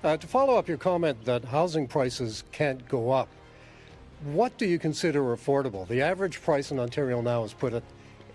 To follow up your comment that housing prices can't go up, what do you consider affordable? The average price in Ontario now is put at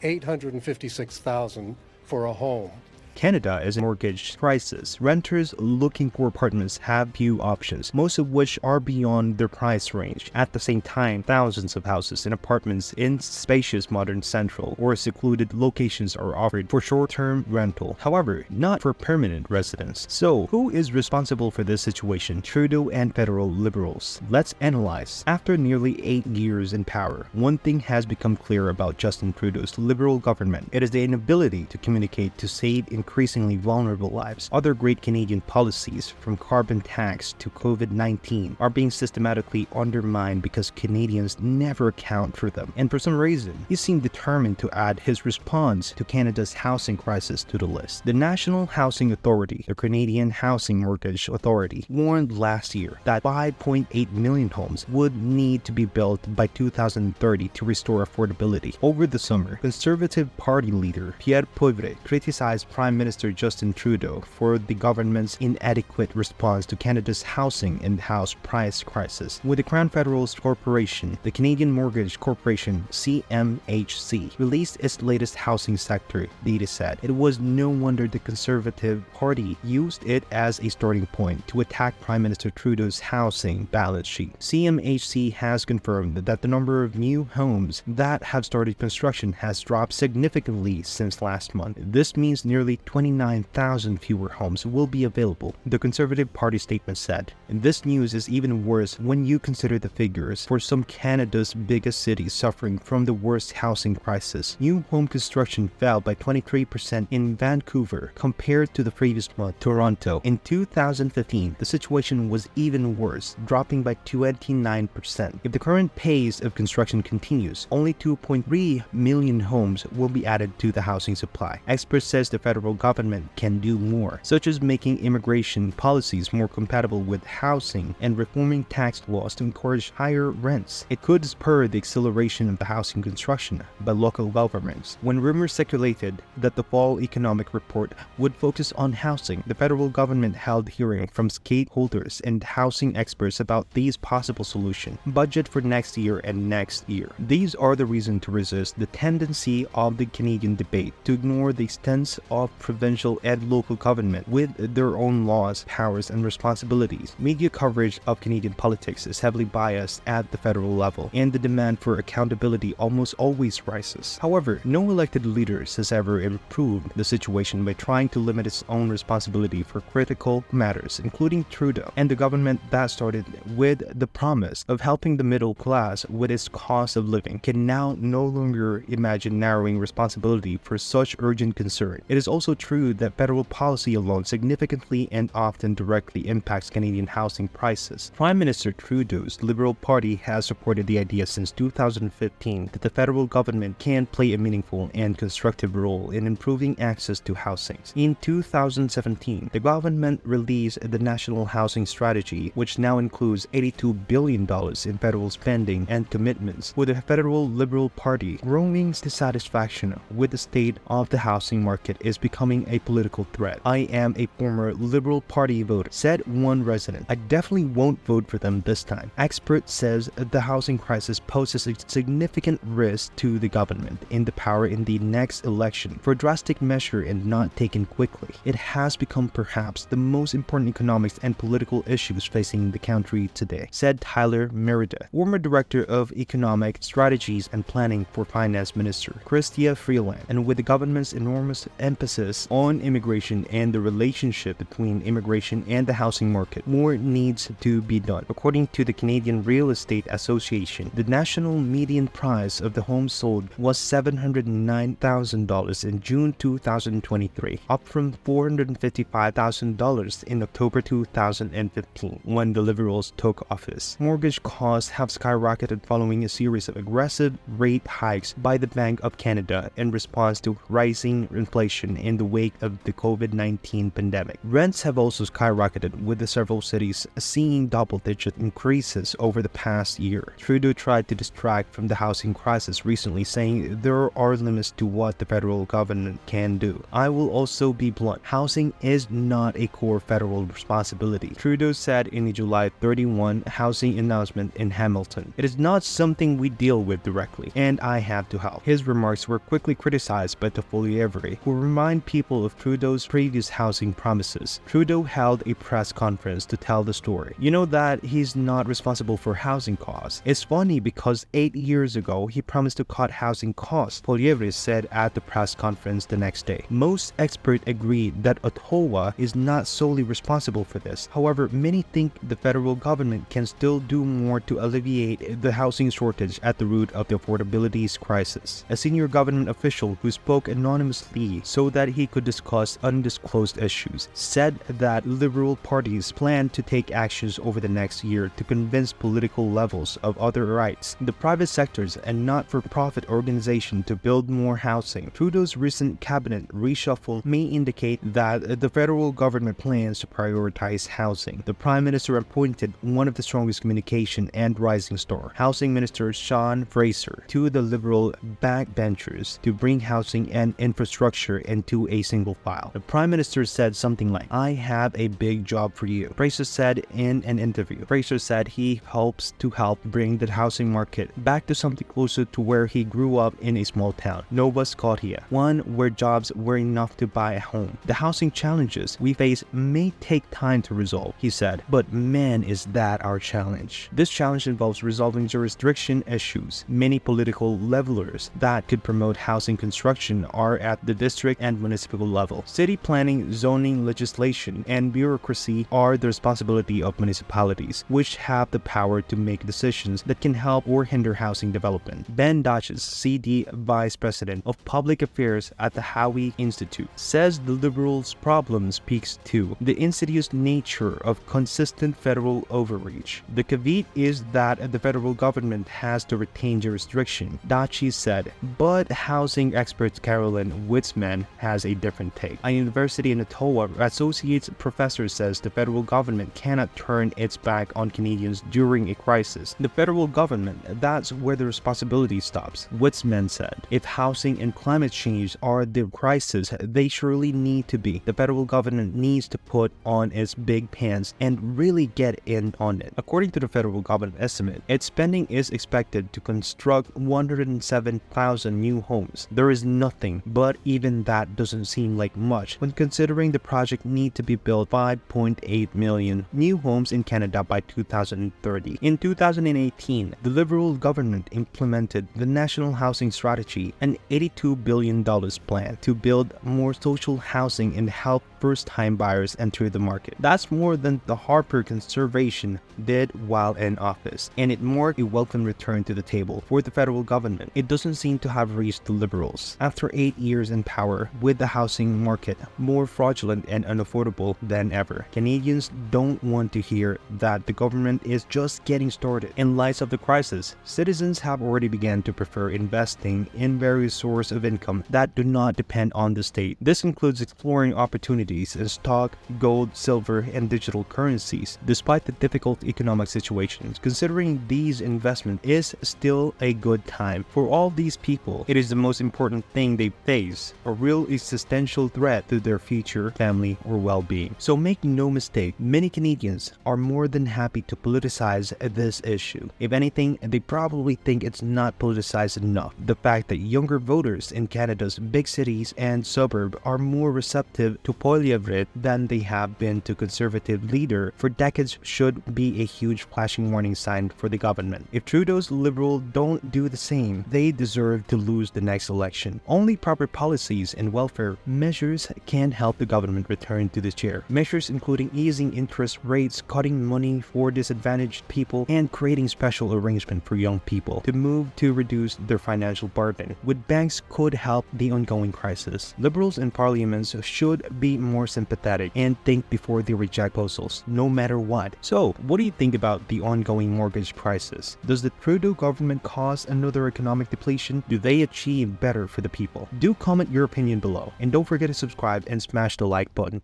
$856,000 for a home. Canada is a mortgage crisis. Renters looking for apartments have few options, most of which are beyond their price range. At the same time, thousands of houses and apartments in spacious modern central or secluded locations are offered for short-term rental, however, not for permanent residence. So, who is responsible for this situation? Trudeau and federal Liberals. Let's analyze. After nearly 8 years in power, one thing has become clear about Justin Trudeau's Liberal government. It is the inability to communicate to save increasingly vulnerable lives. Other great Canadian policies, from carbon tax to COVID-19, are being systematically undermined because Canadians never account for them. And for some reason, he seemed determined to add his response to Canada's housing crisis to the list. The National Housing Authority, the Canadian Housing Mortgage Authority, warned last year that 5.8 million homes would need to be built by 2030 to restore affordability. Over the summer, Conservative Party leader Pierre Poilievre criticized Prime Minister Justin Trudeau for the government's inadequate response to Canada's housing and house price crisis. With the Crown Federal Corporation, the Canadian Mortgage Corporation (CMHC) released its latest housing sector data set, it was no wonder the Conservative Party used it as a starting point to attack Prime Minister Trudeau's housing balance sheet. CMHC has confirmed that the number of new homes that have started construction has dropped significantly since last month. This means nearly 29,000 fewer homes will be available, the Conservative Party statement said. And this news is even worse when you consider the figures for some Canada's biggest cities suffering from the worst housing crisis. New home construction fell by 23% in Vancouver compared to the previous month, Toronto. In 2015, the situation was even worse, dropping by 29%. If the current pace of construction continues, only 2.3 million homes will be added to the housing supply. Experts says the federal government can do more, such as making immigration policies more compatible with housing and reforming tax laws to encourage higher rents. It could spur the acceleration of the housing construction by local governments. When rumors circulated that the fall economic report would focus on housing, the federal government held hearing from stakeholders and housing experts about these possible solutions. Budget for next year and next year. These are the reason to resist the tendency of the Canadian debate to ignore the extent of provincial and local government with their own laws, powers, and responsibilities. Media coverage of Canadian politics is heavily biased at the federal level, and the demand for accountability almost always rises. However, no elected leaders has ever improved the situation by trying to limit its own responsibility for critical matters, including Trudeau and the government that started with the promise of helping the middle class with its cost of living can now no longer imagine narrowing responsibility for such urgent concern. It is also true that federal policy alone significantly and often directly impacts Canadian housing prices. Prime Minister Trudeau's Liberal Party has supported the idea since 2015 that the federal government can play a meaningful and constructive role in improving access to housing. In 2017, the government released the National Housing Strategy, which now includes $82 billion in federal spending and commitments, with the federal Liberal Party growing dissatisfaction with the state of the housing market is becoming a political threat. I am a former Liberal Party voter, said one resident. I definitely won't vote for them this time. Expert says the housing crisis poses a significant risk to the government in the power in the next election for a drastic measure and not taken quickly. It has become perhaps the most important economic and political issues facing the country today, said Tyler Merida, former Director of Economic Strategies and Planning for Finance Minister Chrystia Freeland. And with the government's enormous emphasis on immigration and the relationship between immigration and the housing market, more needs to be done. According to the Canadian Real Estate Association, the national median price of the home sold was $709,000 in June 2023, up from $455,000 in October 2015 when the Liberals took office. Mortgage costs have skyrocketed following a series of aggressive rate hikes by the Bank of Canada in response to rising inflation in in the wake of the COVID-19 pandemic. Rents have also skyrocketed, with the several cities seeing double-digit increases over the past year. Trudeau tried to distract from the housing crisis recently, saying there are limits to what the federal government can do. I will also be blunt. Housing is not a core federal responsibility, Trudeau said in a July 31 housing announcement in Hamilton. It is not something we deal with directly, and I have to help. His remarks were quickly criticized by Toffoli-Every, who remind people of Trudeau's previous housing promises. Trudeau held a press conference to tell the story. You know that he's not responsible for housing costs. It's funny because 8 years ago, he promised to cut housing costs, Toffoli-Every said at the press conference the next day. Most experts agree that Ottawa is not solely responsible for this. However, many think the federal government can still do more to alleviate the housing shortage at the root of the affordability crisis. A senior government official who spoke anonymously so that he could discuss undisclosed issues said that Liberal parties plan to take actions over the next year to convince political levels of other rights, the private sectors and not-for-profit organizations to build more housing. Trudeau's recent cabinet reshuffle may indicate that the federal government plans to prioritize housing. The Prime Minister appointed one of the strongest communication and rising star, Housing Minister Sean Fraser, to the Liberal backbenchers to bring housing and infrastructure into a single file. The Prime Minister said something like, "I have a big job for you," Fraser said in an interview. Fraser said he hopes to help bring the housing market back to something closer to where he grew up in a small town, Nova Scotia, one where jobs were enough to buy a home. The housing challenges we face may take time to resolve, he said, but man, is that our challenge. This challenge involves resolving jurisdiction issues. Many political levelers that could promote housing construction are at the district and municipal level. City planning, zoning legislation, and bureaucracy are the responsibility of municipalities, which have the power to make decisions that can help or hinder housing development. Ben Dodges, CD Vice President of Public Affairs at the Howie Institute, says the Liberals' problem speaks to the insidious nature of consistent federal overreach. The caveat is that the federal government has to retain jurisdiction, Dachi said, but housing expert Carolyn Witzman has a different take. A university in Ottawa associate professor says the federal government cannot turn its back on Canadians during a crisis. The federal government, that's where the responsibility stops, Witzman said. If housing and climate change are the crisis they surely need to be, the federal government needs to put on its big pants and really get in on it. According to the federal government estimate, its spending is expected to construct 107,000 new homes. There is nothing, but even that doesn't seem like much when considering the project need to be built 5.8 million new homes in Canada by 2030. In 2018, the Liberal government implemented the National Housing Strategy, an $82 billion plan to build more social housing and help first-time buyers enter the market. That's more than the Harper conservation did while in office, and it marked a welcome return to the table for the federal government. It doesn't seem to have reached the Liberals. After 8 years in power, with the housing market more fraudulent and unaffordable than ever, Canadians don't want to hear that the government is just getting started. In light of the crisis, citizens have already begun to prefer investing in various sources of income that do not depend on the state. This includes exploring opportunities in stock, gold, silver, and digital currencies. Despite the difficult economic situations, considering these investments is still a good time. For all these people, it is the most important thing they face, a real existential threat to their future, family, or well-being. So make no mistake, many Canadians are more than happy to politicize this issue. If anything, they probably think it's not politicized enough. The fact that younger voters in Canada's big cities and suburbs are more receptive to Poilievre than they have been to conservative leader for decades should be a huge flashing warning sign for the government. If Trudeau's Liberal don't do the same, they deserve to lose the next election. Only proper policies and welfare measures can help the government return to the chair. Measures including easing interest rates, cutting money for disadvantaged people, and creating special arrangement for young people to move to reduce their financial burden, with banks could help the ongoing crisis. Liberals in parliaments should be more sympathetic and think before they reject proposals, no matter what. So, what do you think about the ongoing mortgage crisis? Does the Trudeau government cause another economic depletion? Do they achieve better for the people? Do comment your opinion below, and don't forget to subscribe and smash the like button.